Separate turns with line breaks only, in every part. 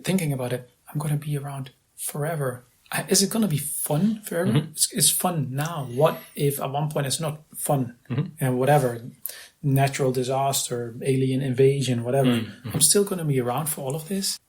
thinking about it, I'm going to be around forever. Is it going to be fun forever?
Mm-hmm.
It's fun now. What if at one point it's not fun? And whatever, natural disaster, alien invasion, whatever.
Mm-hmm.
I'm still going to be around for all of this.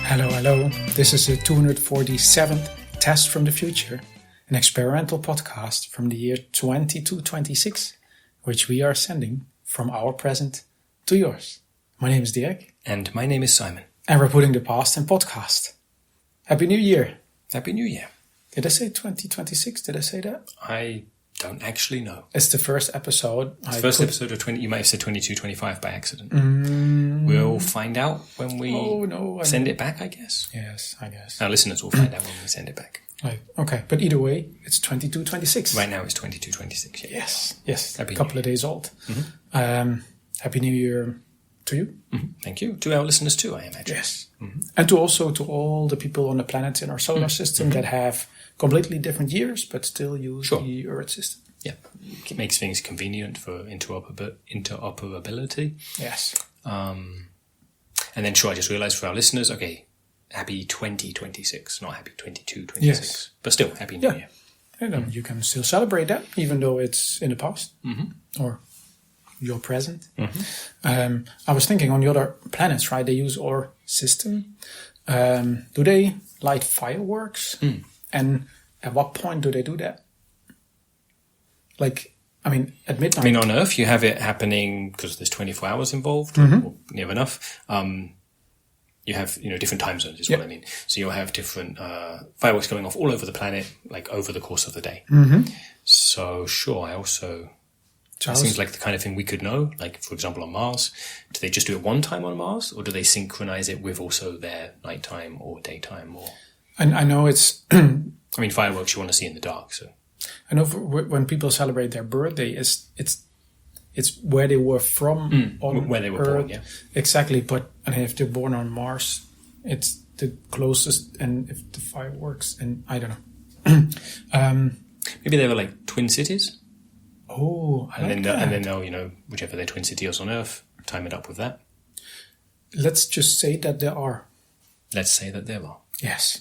Hello. This is the 247th Test from the Future, an experimental podcast from the year 2226, which we are sending from our present to yours. My name is Dirk.
And my name is Simon.
And we're putting the past in podcast. Happy New Year.
Happy New Year.
Did I say 2026? Did I say that?
I don't actually know.
It's the first episode.
It's the first episode of 20. You might have said 2225 by accident. We'll find out when we send it back, I guess.
Yes, I guess.
Our listeners will find out when we send it back.
Right. Okay, but either way, it's 2226.
Right now it's 2226. Yeah.
Yes.
Happy
a couple of days old. Happy New Year to you.
Thank you. To our listeners too, I imagine.
Yes. And to all the people on the planets in our solar system that have completely different years, but still use the Earth system.
Yeah. It makes things convenient for interoperability.
Yes.
And then I just realized for our listeners, okay, happy 2026, not happy 2226. Yes. But still, happy New Year.
And you can still celebrate that, even though it's in the past or your present. I was thinking on the other planets, right? They use our system. Do they light fireworks? And at what point do they do that? At midnight.
On Earth, you have it happening because there's 24 hours involved, or near enough. You have, different time zones is what I mean. So you'll have different fireworks going off all over the planet, like over the course of the day. So sure, it seems like the kind of thing we could know. Like, for example, on Mars, do they just do it one time on Mars, or do they synchronize it with also their nighttime or daytime? Or
I know it's.
Fireworks you want to see in the dark. So
I know when people celebrate their birthday, it's where they were from on
where they were
Earth.
born. Yeah,
exactly. But if they're born on Mars, it's the closest. And if the fireworks, and I don't know.
Maybe they were like twin cities.
Oh,
and then they'll, whichever their twin city is on Earth, time it up with that.
Let's just say that there are.
Let's say that there are.
Yes.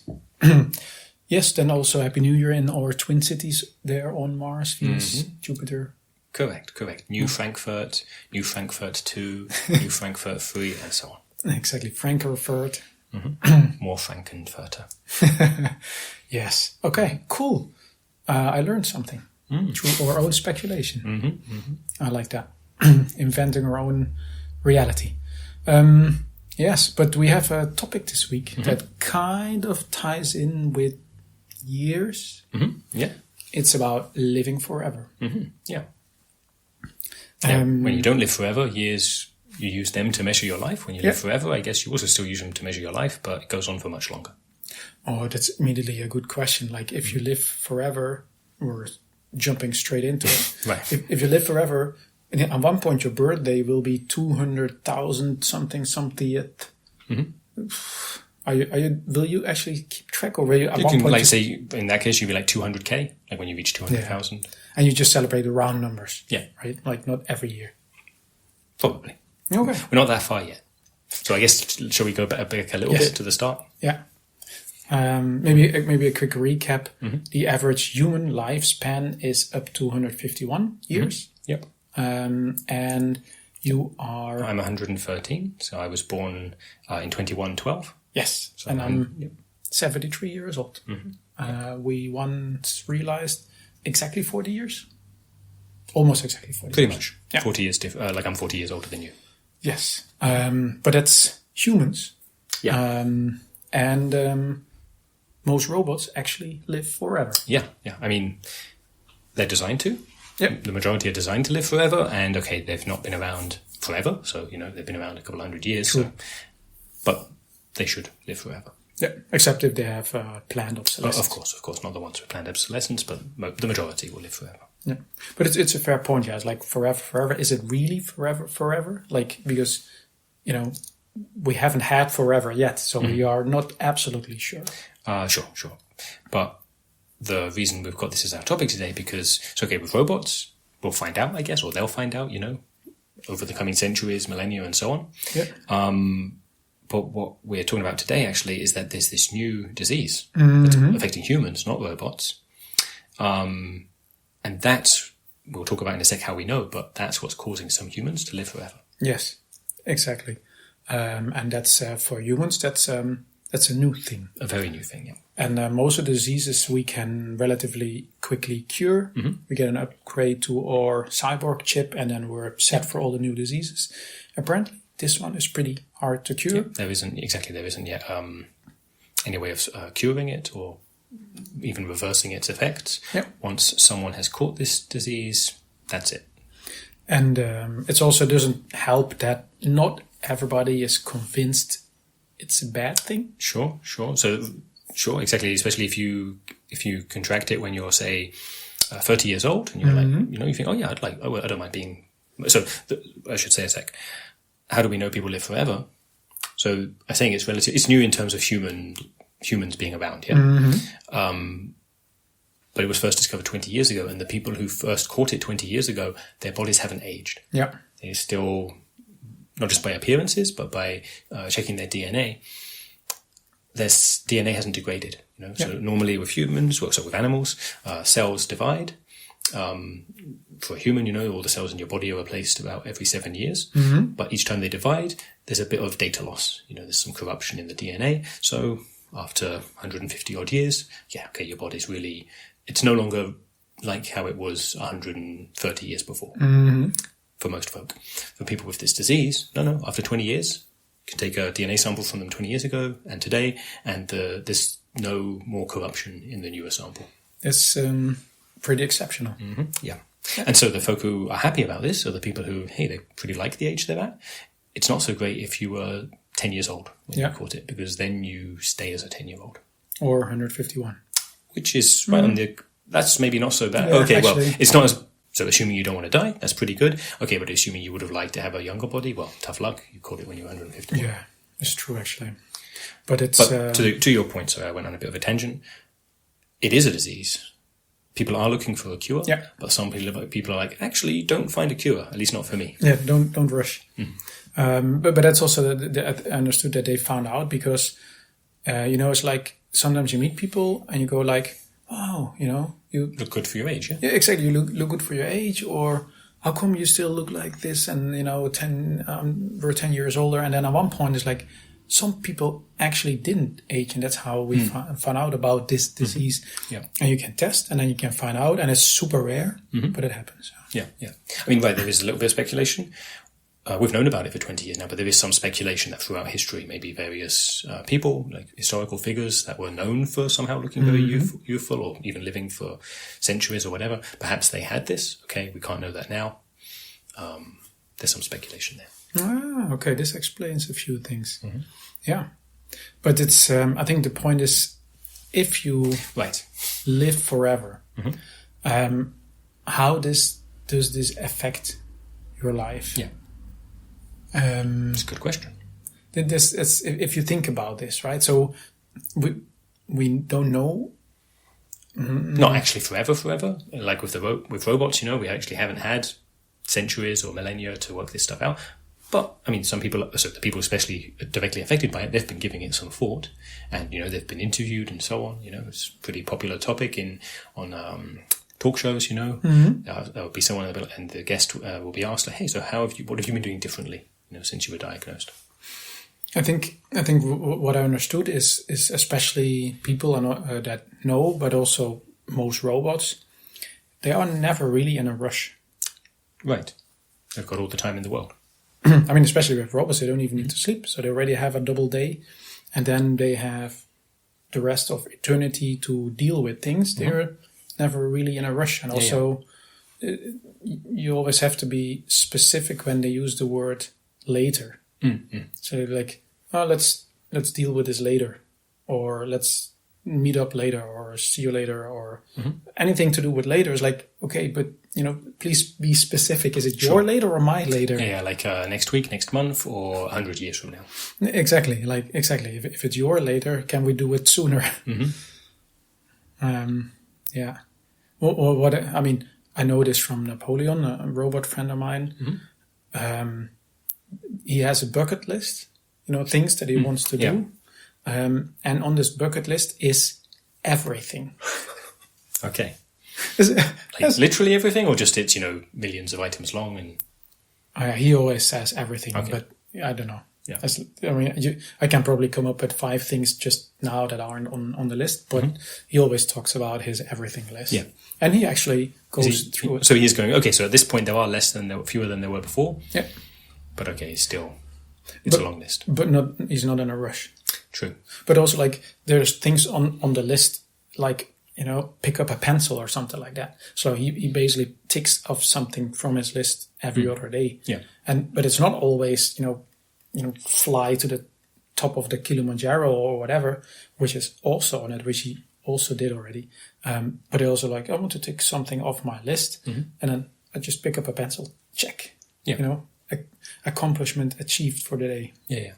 Yes, then also Happy New Year in our twin cities there on Mars, Venus, Jupiter.
Correct. New Frankfurt, New Frankfurt 2, New Frankfurt 3, and so on.
Exactly, Frankfurt.
More Frankenfurter.
Yes. Okay, cool. I learned something through our own speculation. I like that. Inventing our own reality. Yes, but we have a topic this week that kind of ties in with years.
Yeah.
It's about living forever.
Yeah. When you don't live forever, years, you use them to measure your life. When you live forever, I guess you also still use them to measure your life, but it goes on for much longer. Oh,
that's immediately a good question. Like, if you live forever, we're jumping straight into it.
Right.
If you live forever, and at one point your birthday will be 200,000 something. Will you actually keep track, or will you at
You
one
can,
point
say, in that case, you'd be like 200K, like when you reach 200,000.
And you just celebrate the round numbers.
Yeah.
Right? Like, not every year.
Probably.
Okay.
We're not that far yet. So I guess, shall we go back a little bit to the start?
Yeah. Maybe a quick recap. The average human lifespan is up to 151 years.
Yep.
And you are...
I'm 113, so I was born in 2112.
Yes, so I'm 73 years old. We once realized exactly 40 years. Almost exactly 40
Pretty
years.
much.
Yeah.
40 years like I'm 40 years older than you.
Yes. But that's humans.
Yeah.
Most robots actually live forever.
Yeah. They're designed to.
Yep.
The majority are designed to live forever, and they've not been around forever, so, they've been around a couple of hundred years.
True.
But they should live forever.
Yeah, except if they have planned obsolescence.
Of course, not the ones with planned obsolescence, but the majority will live forever.
Yeah, but it's a fair point. Yeah, it's like forever. Is it really forever? Like, because we haven't had forever yet, so we are not absolutely sure.
Sure. But the reason we've got this as our topic today, because with robots, we'll find out, I guess, or they'll find out, over the coming centuries, millennia, and so on.
Yeah.
But what we're talking about today, actually, is that there's this new disease that's affecting humans, not robots. And that's, we'll talk about in a sec how we know, but that's what's causing some humans to live forever.
Yes, exactly. And that's for humans, that's a new thing.
A very new thing, yeah.
And most of the diseases we can relatively quickly cure. Mm-hmm. We get an upgrade to our cyborg chip, and then we're set for all the new diseases. Apparently, this one is pretty hard to cure.
Yeah, there isn't yet any way of curing it or even reversing its effects.
Yep.
Once someone has caught this disease, that's it.
And it also doesn't help that not everybody is convinced it's a bad thing. Sure.
So, sure, exactly. Especially if you contract it when you're, say, 30 years old, and you're like, you think, oh yeah, I don't mind being. So I should say a sec. How do we know people live forever? So I think it's relative. It's new in terms of humans being around. Yeah. Mm-hmm. But it was first discovered 20 years ago, and the people who first caught it 20 years ago, their bodies haven't aged.
Yeah.
They're still, not just by appearances, but by checking their DNA. Their DNA hasn't degraded. So normally with humans, with animals, cells divide. For a human, all the cells in your body are replaced about every 7 years. Mm-hmm. But each time they divide, there's a bit of data loss. There's some corruption in the DNA. So after 150 odd years, your body's really, it's no longer like how it was 130 years before. Mm-hmm. For most folk. For people with this disease, no, after 20 years, you can take a DNA sample from them 20 years ago and today, and there's no more corruption in the newer sample.
It's pretty exceptional.
Mm-hmm. Yeah. And so the folk who are happy about this are the people who, they pretty like the age they're at. It's not so great if you were 10 years old when you caught it, because then you stay as a 10-year-old.
Or 151.
Which is right on the... That's maybe not so bad.
Yeah,
okay,
actually,
well, it's not as... So assuming you don't want to die, that's pretty good. Okay, but assuming you would have liked to have a younger body, well, tough luck. You caught it when you were 151.
Yeah, it's true, actually. But it's...
But to your point, sorry, I went on a bit of a tangent. It is a disease. People are looking for a cure, but some people are like, actually, don't find a cure, at least not for me.
Yeah, don't rush. Mm-hmm. But that's also, I understood that they found out because, it's like sometimes you meet people and you go like, wow, you
look good for your age, yeah?
Yeah, exactly. You look good for your age, or how come you still look like this? And, we're 10 years older. And then at one point it's like, some people actually didn't age, and that's how we found out about this disease. Mm-hmm. Yeah. And you can test, and then you can find out, and it's super rare, but it happens.
Yeah. I mean, right, there is a little bit of speculation. We've known about it for 20 years now, but there is some speculation that throughout history, maybe various people, like historical figures that were known for somehow looking very youthful, or even living for centuries or whatever, perhaps they had this. Okay, we can't know that now. There's some speculation there.
Ah, okay, this explains a few things. Mm-hmm. Yeah, but it's. I think the point is, if you live forever, how does this affect your life?
Yeah, it's a good question.
If you think about this, right? So we don't know. Mm-hmm.
Not actually forever. Like with robots, we actually haven't had centuries or millennia to work this stuff out. But, I mean, some people, so the people especially directly affected by it, they've been giving it some thought, and, they've been interviewed and so on. It's a pretty popular topic on talk shows, Mm-hmm. There will be someone, and the guest will be asked, like, hey, so what have you been doing differently, since you were diagnosed?
I think what I understood is especially people that know, but also most robots, they are never really in a rush.
Right. They've got all the time in the world.
I mean, especially with robots, they don't even need to sleep. So they already have a double day, and then they have the rest of eternity to deal with things. Mm-hmm. They're never really in a rush. And also, you always have to be specific when they use the word later. Mm-hmm. So like, oh, let's deal with this later, or let's meet up later, or see you later, or anything to do with later is like, okay, but please be specific. Is it your later or my later?
Yeah, like next week, next month, or 100 years from now.
Exactly. If it's your later, can we do it sooner? Mm-hmm. Yeah. What I mean, I know this from Napoleon, a robot friend of mine. He has a bucket list, things that he wants to do. And on this bucket list is everything.
Okay. Like literally everything, or just it's, millions of items long? And
he always says everything, but I don't know.
Yeah.
I can probably come up with 5 things just now that aren't on the list, but he always talks about his everything list.
Yeah.
And he actually goes through it.
So he's going, okay, so at this point there are fewer than there were before.
Yeah.
But okay, it's a long list.
But he's not in a rush.
True.
But also, like, there's things on the list, like, pick up a pencil or something like that. So he basically ticks off something from his list every other day.
Yeah.
But it's not always, fly to the top of the Kilimanjaro or whatever, which is also on it, which he also did already. But I also like, I want to take something off my list, and then I just pick up a pencil, check.
Yeah.
Accomplishment achieved for the day.
Yeah.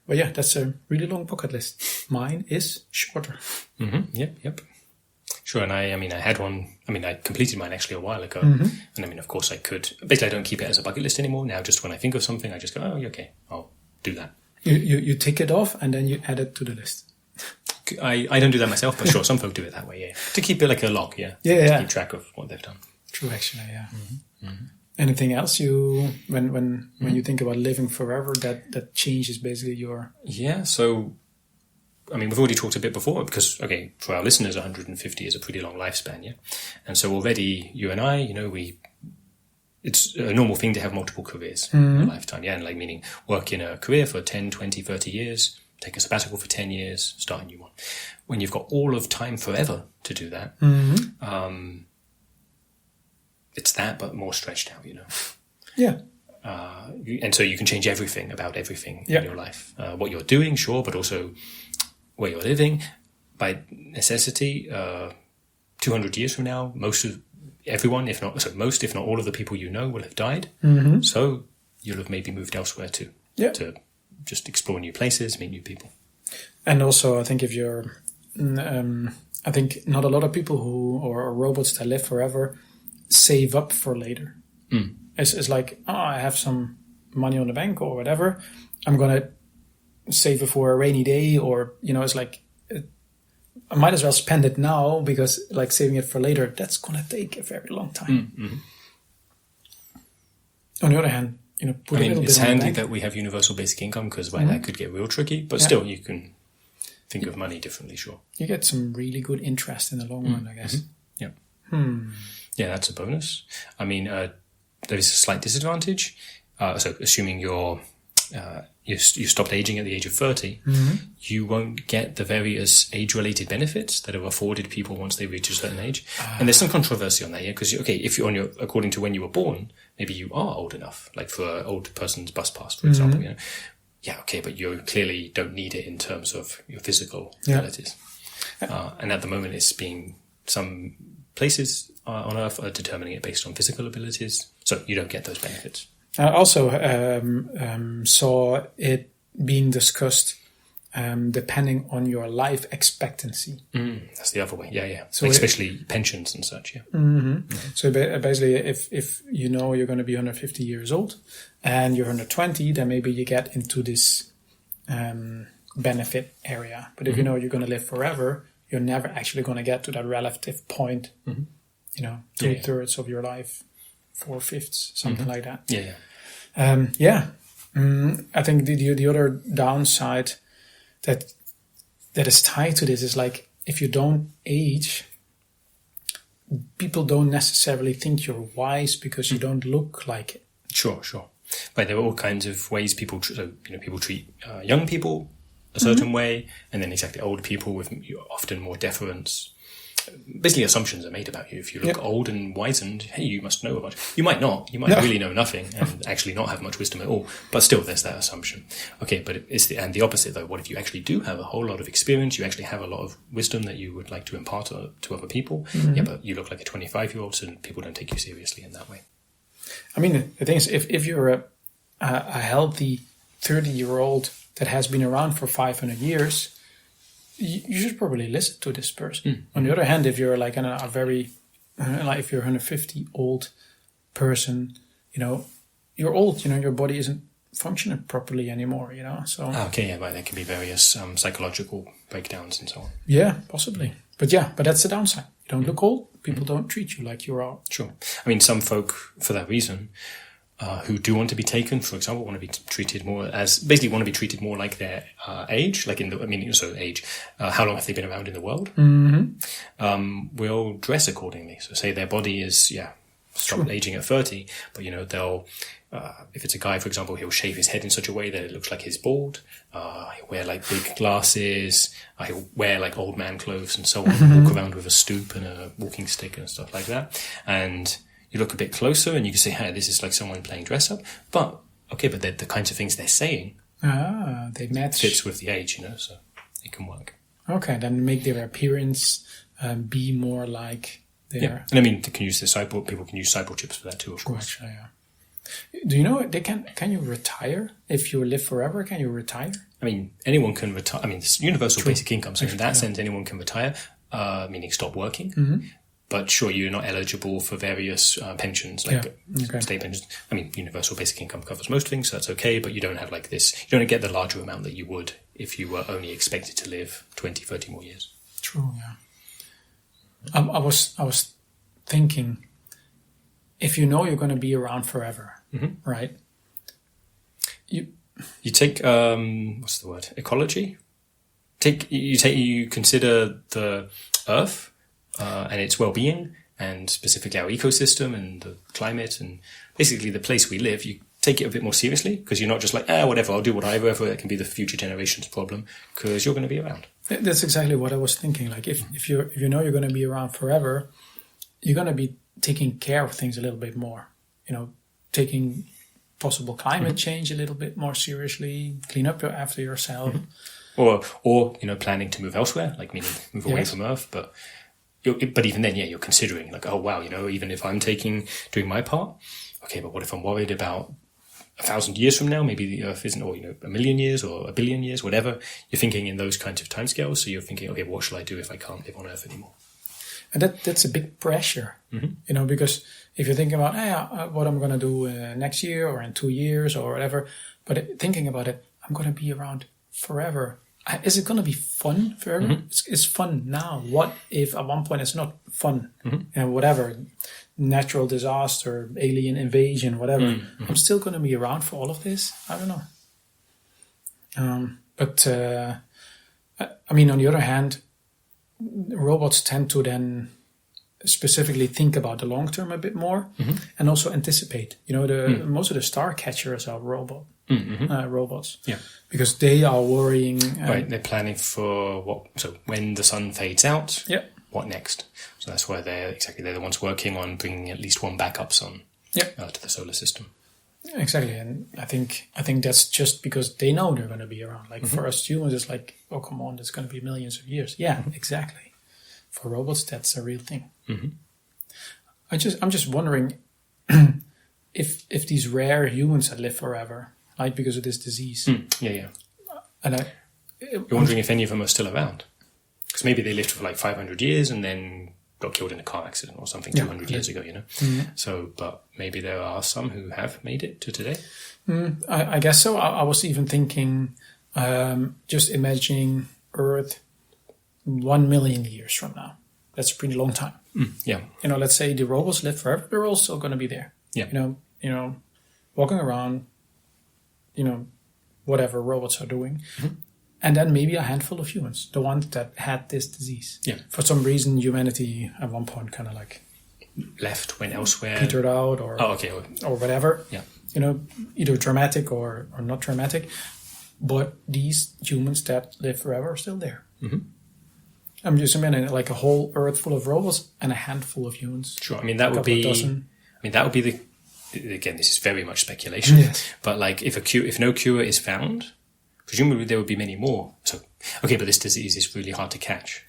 But yeah, that's a really long bucket list. Mine is shorter.
Yep. Sure, and I had one. I completed mine actually a while ago, and of course I could. Basically, I don't keep it as a bucket list anymore. Now, just when I think of something, I just go, "Oh, okay, I'll do that."
You tick it off, and then you add it to the list.
I don't do that myself, but sure, some folk do it that way. Yeah, to keep it like a log. Yeah. To keep track of what they've done.
True, actually. Yeah. Anything else when you think about living forever that changes basically your...
Yeah, so, we've already talked a bit before because, okay, for our listeners, 150 is a pretty long lifespan, yeah? And so already you and I, it's a normal thing to have multiple careers in a lifetime, yeah? And meaning work in a career for 10, 20, 30 years, take a sabbatical for 10 years, start a new one. When you've got all of time forever to do that, it's that, but more stretched out,
Yeah.
And so you can change everything about everything in your life. What you're doing, sure, but also where you're living. By necessity, 200 years from now, most, if not all of the people will have died. So you'll have maybe moved elsewhere too.
Yeah.
To just explore new places, meet new people.
And also, I think if you're... I think not a lot of people or robots that live forever save up for later. It's like, I have some money on the bank or whatever. I'm going to save it for a rainy day, or, it's like, I might as well spend it now because like saving it for later, that's going to take a very long time. On the other hand, put a little bit
it's
on the
handy
bank.
that we have universal basic income because that could get real tricky, but still you can think of money differently, sure.
You get some really good interest in the long run, I guess.
Yeah. Yeah, that's a bonus. There is a slight disadvantage. So assuming you stopped aging at the age of 30, you won't get the various age-related benefits that are afforded people once they reach a certain age. And there's some controversy on that, yeah? Because, if you're according to when you were born, maybe you are old enough, like for an old person's bus pass, for example, Yeah, okay, but you clearly don't need it in terms of your physical abilities. And at the moment, some places on Earth are determining it based on physical abilities, so you don't get those benefits.
I also saw it being discussed depending on your life expectancy.
That's the other way, yeah. So especially pensions and such, yeah.
So basically, if you're going to be 150 years old and you're 120, then maybe you get into this benefit area. But if you know you're going to live forever, you're never actually going to get to that relative point. 2/3 of your life, 4/5, something like that. I think the other downside that is tied to this is like, if you don't age, people don't necessarily think you're wise because you don't look like it.
Sure. But there are all kinds of ways people treat young people a certain way, and then exactly old people with often more deference. Basically, assumptions are made about you. If you look old and wizened, hey, you must know a bunch. You might not. You might really know nothing and actually not have much wisdom at all. But still, there's that assumption. Okay, but it's the opposite, though. What if you actually do have a whole lot of experience? You actually have a lot of wisdom that you would like to impart to other people. Yeah, but you look like a 25-year-old, so people don't take you seriously in that way.
The thing is, if you're a healthy 30-year-old that has been around for 500 years, you should probably listen to this person. On the other hand, if you're like a very like if you're 150 old person, you're old. Your body isn't functioning properly anymore. So
okay, yeah, but there can be various psychological breakdowns and so on.
Yeah, possibly. But that's the downside. You don't look old. People don't treat you like you are.
Sure. I mean, some folk, for that reason, who do want to be taken, for example, want to be treated more like their age, like age. How long have they been around in the world? Will dress accordingly. So say their body is, stopped aging at 30, but they'll, if it's a guy, for example, he'll shave his head in such a way that it looks like he's bald. He'll wear like big glasses. He'll wear like old man clothes and so on. Walk around with a stoop and a walking stick and stuff like that. And you look a bit closer and you can say, hey, this is like someone playing dress up. But the kinds of things they're saying,
they match.
Fits with the age, so it can work.
Okay, then make their appearance be more like their...
Yeah, and I mean, they can use people can use cyborg chips for that too, of course.
Actually, yeah. Do you know they can you retire if you live forever? Can you retire?
I mean, anyone can retire. I mean, it's universal basic income, so in that sense, anyone can retire, meaning stop working. But sure, you're not eligible for various pensions, like state pensions. I mean, universal basic income covers most things, so that's okay, but you don't have like this, you don't get the larger amount that you would if you were only expected to live 20, 30 more years.
True, yeah. I was thinking, if you're going to be around forever, right? You
take what's the word? Ecology. You consider the Earth and its well-being, and specifically our ecosystem and the climate, and basically the place we live. You take it a bit more seriously because you're not just like whatever, I'll do whatever. It can be the future generations' problem because you're going to be around.
That's exactly what I was thinking. Like if you're going to be around forever, you're going to be taking care of things a little bit more. Taking possible climate change a little bit more seriously, clean up after yourself.
Or planning to move elsewhere, like meaning move away from Earth. But even then, you're considering like, oh wow, even if I'm doing my part, okay, but what if I'm worried about 1,000 years from now, maybe the Earth isn't, or 1,000,000 years or 1,000,000,000 years, whatever. You're thinking in those kinds of timescales. So you're thinking, okay, what shall I do if I can't live on Earth anymore?
And that's a big pressure, because if you're thinking about what I'm going to do next year or in 2 years or whatever, but thinking about it, I'm going to be around forever. Is it going to be fun forever? It's fun now. What if at one point it's not fun? Whatever, natural disaster, alien invasion, whatever. I'm still going to be around for all of this? I don't know. But I mean, on the other hand, robots tend to then specifically think about the long term a bit more and also anticipate. Most of the star catchers are robots. Yeah. Because they are worrying.
Right, they're planning for when the sun fades out, what next? So that's why they're the ones working on bringing at least one backup sun to the solar system.
Exactly, and I think that's just because they know they're going to be around. Like for us humans, it's like, oh come on, there's going to be millions of years. Yeah, exactly. For robots, that's a real thing. I'm just wondering if these rare humans that live forever, like because of this disease. And
you're wondering if any of them are still around, because maybe they lived for like 500 years and then got killed in a car accident or something 200 years ago, So, but maybe there are some who have made it to today.
I guess so. I was even thinking, just imagining Earth 1 million years from now. That's a pretty long time. Let's say the robots live forever. They're also going to be there. Walking around, whatever robots are doing. And then maybe a handful of humans, the ones that had this disease. For some reason, humanity at one point kind of like
went elsewhere,
petered out, or whatever. Either dramatic or not dramatic. But these humans that live forever are still there. I'm just imagining like a whole Earth full of robots and a handful of humans.
Sure. I mean, that would be the. Again, this is very much speculation. But like, if no cure is found, presumably there would be many more. So, but this disease is really hard to catch.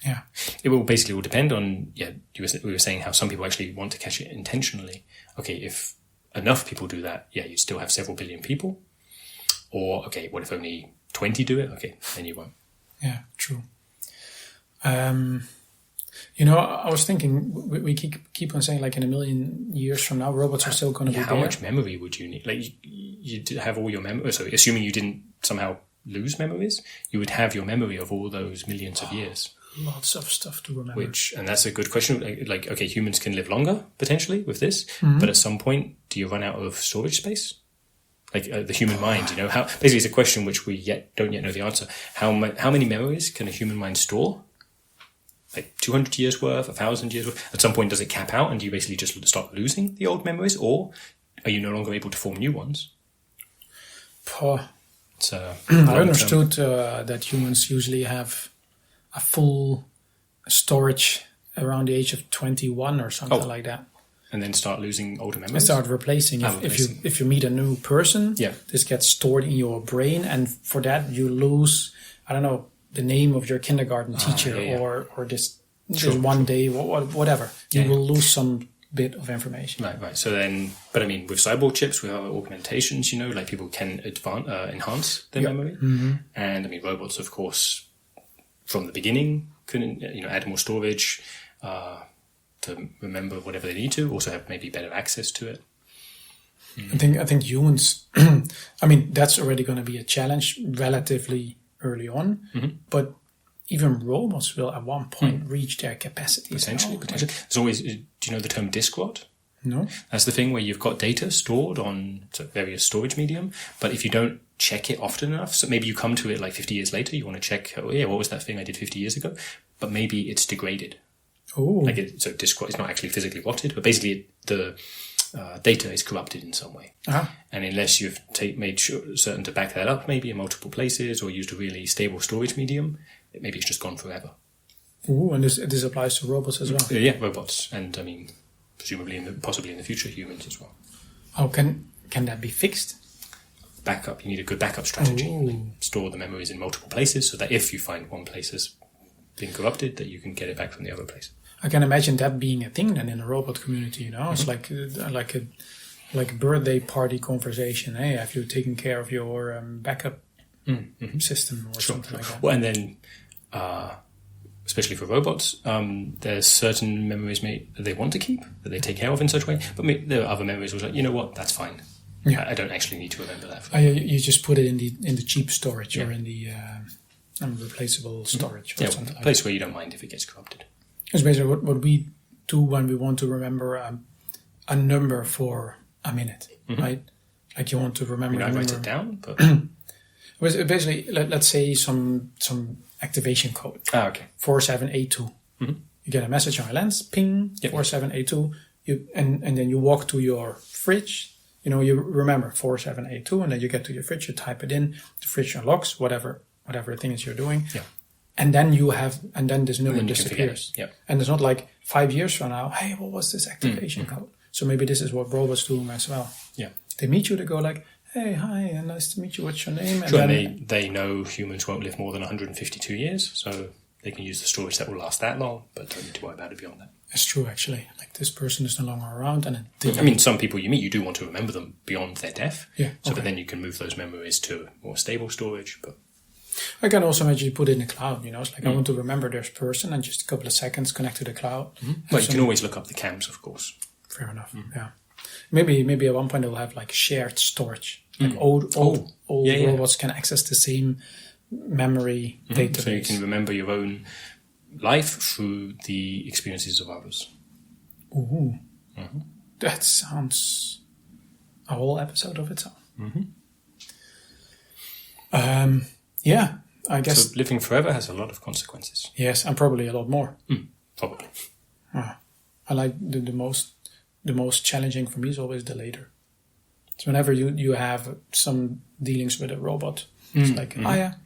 It will depend on, we were saying how some people actually want to catch it intentionally. Okay, if enough people do that, you'd still have several billion people. Or, what if only 20 do it? Okay, then you won't.
Yeah, true. You know, I was thinking, we keep on saying, like, in a million years from now, robots are still going to be
How
there.
much memory would you need? Like, you have all your memory. So, assuming you didn't somehow lose memories, you would have your memory of all those millions of years.
Lots of stuff to remember.
And that's a good question. Like, okay, humans can live longer, potentially, with this. But at some point, do you run out of storage space? Like, the human mind, you know? Basically, it's a question which we don't yet know the answer. How many memories can a human mind store? Like 200 years worth, 1,000 years worth? At some point, does it cap out and do you basically just start losing the old memories? Or are you no longer able to form new ones?
I understood that humans usually have a full storage around the age of 21 or something like that.
And then start losing older memories?
And start replacing. If you meet a new person, this gets stored in your brain, and for that you lose, I don't know, the name of your kindergarten teacher or this one day, whatever. You will lose some bit of information.
Right. So then, but I mean, with cyborg chips, with other augmentations, you know, like people can enhance their memory. Mm-hmm. And I mean, robots, of course, from the beginning, can, you know, add more storage, to remember whatever they need to, also have maybe better access to it.
I think humans, I mean, that's already going to be a challenge relatively early on, but even robots will at one point reach their capacity.
Potentially. There's always, do you know the term disk rot?
No.
That's the thing where you've got data stored on various storage medium, but if you don't check it often enough, so maybe you come to it like 50 years later, you want to check, what was that thing I did 50 years ago? But maybe it's degraded.
Oh.
So disk rot is not actually physically rotted, but basically the data is corrupted in some way. Uh-huh. And unless you've made certain to back that up, maybe in multiple places, or used a really stable storage medium, maybe it's just gone forever.
Oh, and this applies to robots as well?
Yeah, robots. And I mean, presumably, possibly in the future, humans as well.
Oh, can that be fixed?
Backup. You need a good backup strategy. Like, store the memories in multiple places so that if you find one place has been corrupted, that you can get it back from the other place.
I can imagine that being a thing then in the robot community, you know? It's like a birthday party conversation. Hey, have you taken care of your backup system or something like that?
Well, and then, especially for robots, there's certain memories that they want to keep, that they take care of in such a way, but there are other memories where it's like, you know what, that's fine. Yeah. I don't actually need to remember that.
You just put it in the cheap storage or in the replaceable storage or something like that.
A place where you don't mind if it gets corrupted.
It's basically what we do when we want to remember a number for a minute, right? Like you want to remember.
I write it down, but
basically, let's say some activation code. 4782. You get a message on your lens, ping 4782. And then you walk to your fridge. You know, you remember 4782, and then you get to your fridge. You type it in. The fridge unlocks whatever thing is you're doing. Yeah. And then this number disappears. Yep. And it's not like 5 years from now, hey, what was this activation code? So maybe this is what robots do as well. Yeah. They meet you, they go like, hey, hi, nice to meet you, what's your name? And
then they know humans won't live more than 152 years, so they can use the storage that will last that long, but don't need to worry about it beyond that.
It's true, actually. Like, this person is no longer around.
I mean, some people you meet, you do want to remember them beyond their death.
Yeah.
So that then you can move those memories to more stable storage, but...
I can also imagine you put it in the cloud, you know, it's like I want to remember this person and just a couple of seconds connect to the cloud.
Well, you can always look up the cams, of course.
Fair enough, yeah. Maybe at one point they'll have like shared storage. Like old robots can access the same memory database.
So you can remember your own life through the experiences of others.
Ooh. That sounds a whole episode of its own. Yeah, I guess...
So living forever has a lot of consequences.
Yes, and probably a lot more.
Probably.
I like the most challenging for me is always the later. So whenever you have some dealings with a robot, it's like,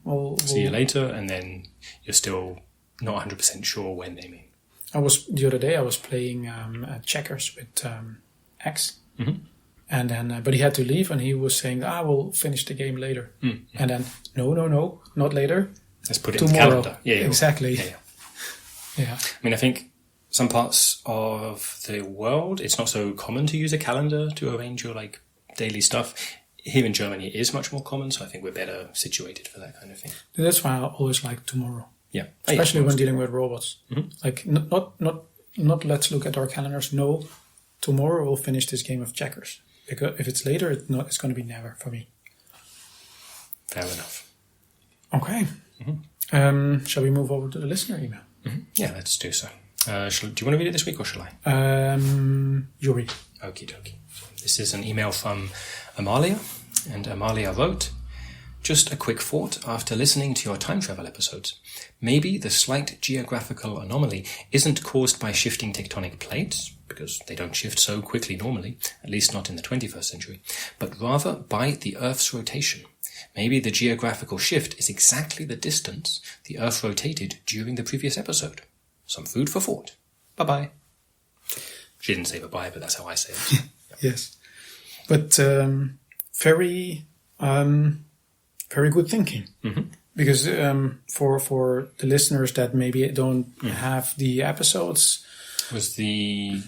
we'll
see you later, and then you're still not 100% sure when they mean.
The other day I was playing checkers with X. And then, but he had to leave, and he was saying, we'll finish the game later. And then, no, not later.
Let's put it
tomorrow.
In the calendar. Yeah,
exactly. Yeah.
I mean, I think some parts of the world, it's not so common to use a calendar to arrange your like daily stuff. Here in Germany, it is much more common, so I think we're better situated for that kind of thing.
That's why I always like tomorrow.
Yeah.
Especially when dealing with robots. Like, not let's look at our calendars. No, tomorrow we'll finish this game of checkers. Because if it's later, it's going to be never for me.
Fair enough.
Okay. Shall we move over to the listener email?
Yeah, let's do so. Do you want to read it this week or shall I?
You read.
Okie dokie. This is an email from Amalia, and Amalia wrote, "Just a quick thought after listening to your time travel episodes. Maybe the slight geographical anomaly isn't caused by shifting tectonic plates, because they don't shift so quickly normally, at least not in the 21st century, but rather by the Earth's rotation. Maybe the geographical shift is exactly the distance the Earth rotated during the previous episode. Some food for thought. Bye-bye." She didn't say bye-bye, but that's how I say it.
Yes. But very good thinking. Because for the listeners that maybe don't have the episodes...
Was the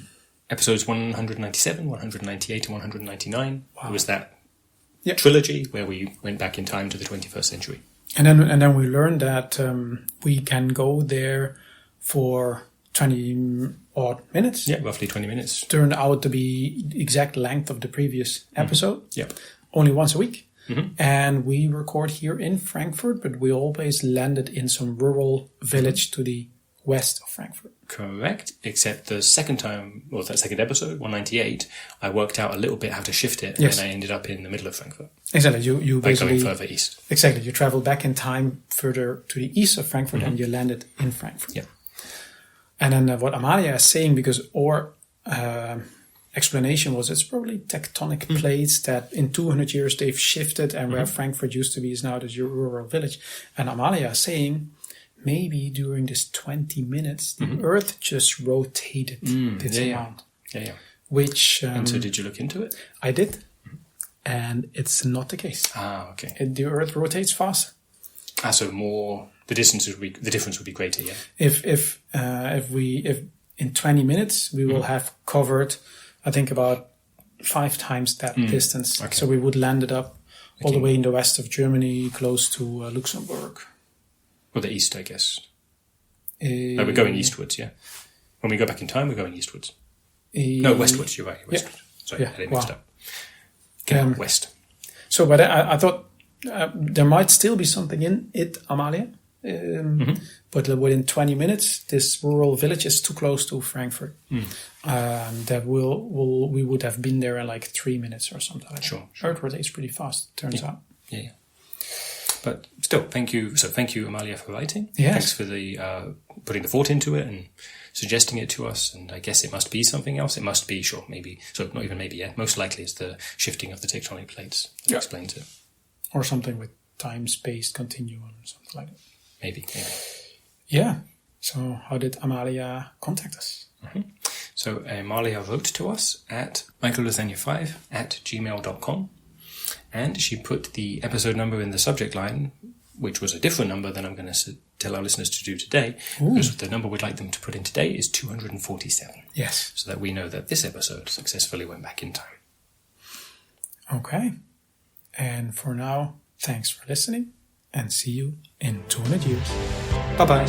episodes 197, 198 and 199? Wow. It was that trilogy where we went back in time to the 21st century.
And then we learned that we can go there for 20 odd minutes.
Yeah, roughly 20 minutes.
Turned out to be the exact length of the previous episode.
Yep.
Only once a week. And we record here in Frankfurt, but we always landed in some rural village to the west of Frankfurt.
Correct, except the second time, or that second episode, 198, I worked out a little bit how to shift it, and then I ended up in the middle of Frankfurt.
Exactly, you basically...
going further east.
Exactly, you travel back in time further to the east of Frankfurt, and you landed in Frankfurt.
Yeah.
And then what Amalia is saying, because our explanation was it's probably tectonic plates that in 200 years they've shifted, and where Frankfurt used to be is now this rural village. And Amalia is saying... maybe during this 20 minutes, the Earth just rotated this amount.
Yeah.
Which...
and so did you look into it?
I did. And it's not the case.
Ah, okay.
The Earth rotates faster.
So more... the difference would be greater, yeah.
If in 20 minutes, we will have covered, I think, about 5 times that distance. Okay. So we would land it up all the way in the west of Germany, close to Luxembourg.
Or the east, I guess. We're going eastwards, yeah. When we go back in time, we're going eastwards. No, westwards, you're right. Westwards.
Yeah.
Sorry, I had it mixed up. West.
So, but I thought there might still be something in it, Amalia. But within 20 minutes, this rural village is too close to Frankfurt. That we would have been there in like 3 minutes or something like that. Sure. Earth rotates pretty fast, turns out.
Yeah. But still, thank you. So thank you, Amalia, for writing.
Yes.
Thanks for the putting the thought into it and suggesting it to us. And I guess it must be something else. It must be, maybe. So not even maybe, most likely it's the shifting of the tectonic plates that explains it.
Or something with time-space continuum or something like that.
Maybe.
Yeah. So how did Amalia contact us?
So Amalia wrote to us at michaelluthania5@gmail.com. And she put the episode number in the subject line, which was a different number than I'm going to tell our listeners to do today. Because the number we'd like them to put in today is 247.
Yes.
So that we know that this episode successfully went back in time.
Okay. And for now, thanks for listening. And see you in 200 years. Bye-bye.